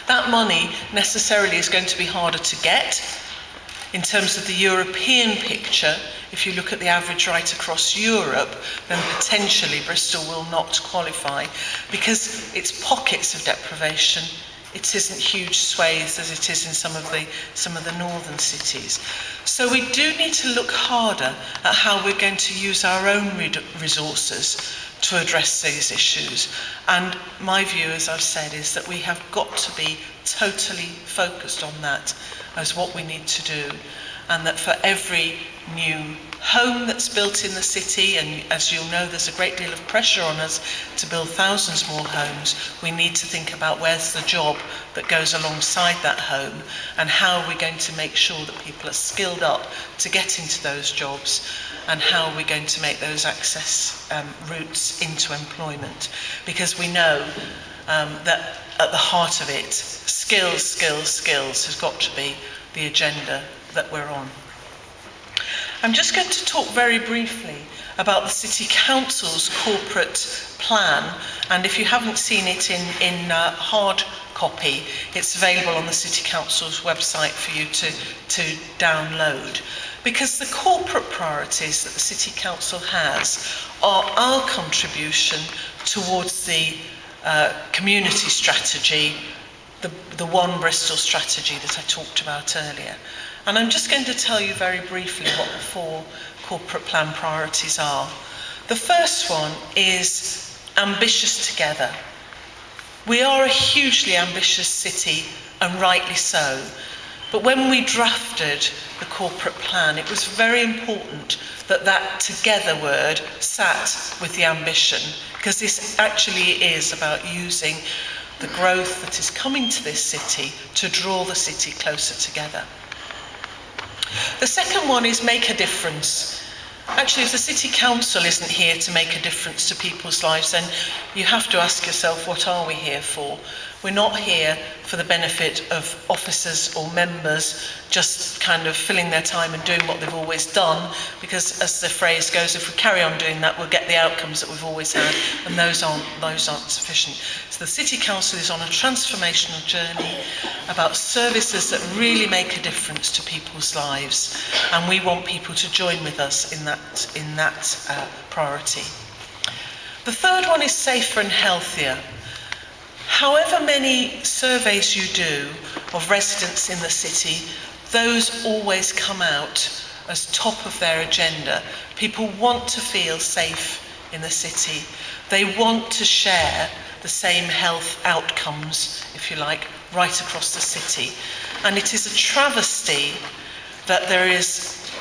That money necessarily is going to be harder to get. In terms of the European picture, if you look at the average right across Europe, then potentially Bristol will not qualify because it's pockets of deprivation. It isn't huge swathes as it is in some of the northern cities. So we do need to look harder at how we're going to use our own resources to address these issues. And my view, as I've said, is that we have got to be totally focused on that as what we need to do. And that for every new home that's built in the city, and as you'll know, there's a great deal of pressure on us to build thousands more homes, we need to think about where's the job that goes alongside that home, and how are we going to make sure that people are skilled up to get into those jobs, and how are we going to make those access routes into employment. Because we know that at the heart of it, skills has got to be the agenda that we're on. I'm just going to talk very briefly about the City Council's corporate plan, and if you haven't seen it in hard copy, it's available on the City Council's website for you to download. Because the corporate priorities that the City Council has are our contribution towards the community strategy, the One Bristol strategy that I talked about earlier. And I'm just going to tell you very briefly what the 4 corporate plan priorities are. The first one is ambitious together. We are a hugely ambitious city, and rightly so. But when we drafted the corporate plan, it was very important that that together word sat with the ambition, because this actually is about using the growth that is coming to this city to draw the city closer together. The second one is make a difference. Actually, if the City Council isn't here to make a difference to people's lives, then you have to ask yourself, what are we here for? We're not here for the benefit of officers or members just kind of filling their time and doing what they've always done, because as the phrase goes, if we carry on doing that, we'll get the outcomes that we've always had, and those aren't sufficient. So the City Council is on a transformational journey about services that really make a difference to people's lives, and we want people to join with us in that priority. The third one is safer and healthier. However many surveys you do of residents in the city, those always come out as top of their agenda. People want to feel safe in the city. They want to share the same health outcomes, if you like, right across the city. And it is a travesty that there is,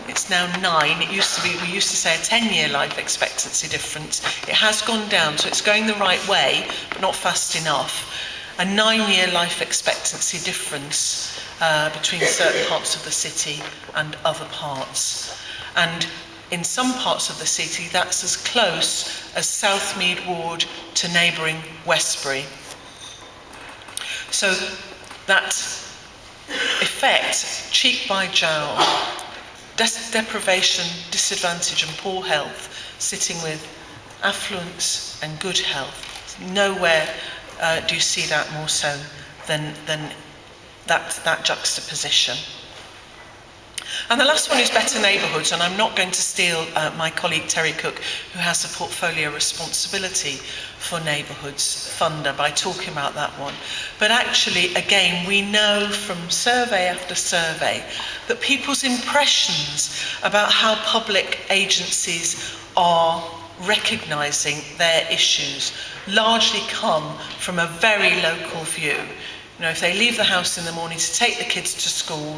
it's now 9, we used to say a 10-year life expectancy difference. It has gone down, so it's going the right way, but not fast enough. A 9-year life expectancy difference between certain parts of the city and other parts. And in some parts of the city, that's as close as Southmead Ward to neighbouring Westbury. So that effect, cheek by jowl, deprivation, disadvantage and poor health, sitting with affluence and good health. Nowhere do you see that more so than that juxtaposition. And the last one is better neighbourhoods, and I'm not going to steal my colleague Terry Cook, who has the portfolio responsibility for neighbourhoods funder, by talking about that one. But actually, again, we know from survey after survey that people's impressions about how public agencies are recognising their issues largely come from a very local view. You know, if they leave the house in the morning to take the kids to school,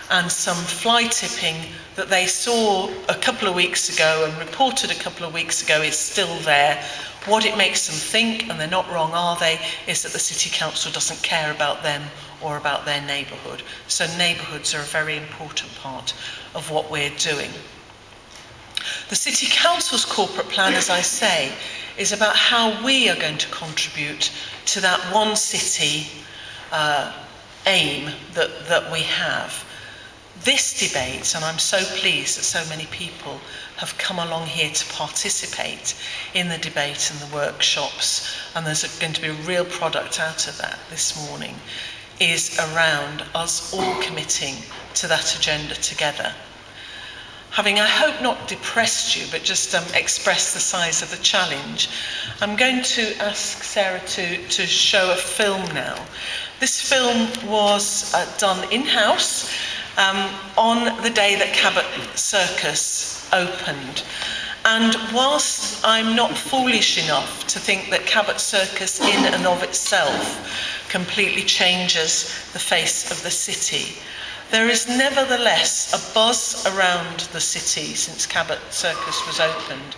and some fly tipping that they saw a couple of weeks ago and reported a couple of weeks ago is still there. What it makes them think, and they're not wrong, are they, is that the City Council doesn't care about them or about their neighbourhood. So neighbourhoods are a very important part of what we're doing. The City Council's corporate plan, as I say, is about how we are going to contribute to that one city aim that we have. This debate, and I'm so pleased that so many people have come along here to participate in the debate and the workshops, and there's going to be a real product out of that this morning, is around us all committing to that agenda together. Having, I hope, not depressed you, but just expressed the size of the challenge, I'm going to ask Sarah to show a film now. This film was done in-house on the day that Cabot Circus opened. And whilst I'm not foolish enough to think that Cabot Circus in and of itself completely changes the face of the city, there is nevertheless a buzz around the city since Cabot Circus was opened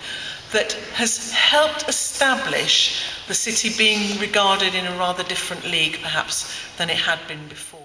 that has helped establish the city being regarded in a rather different league perhaps than it had been before.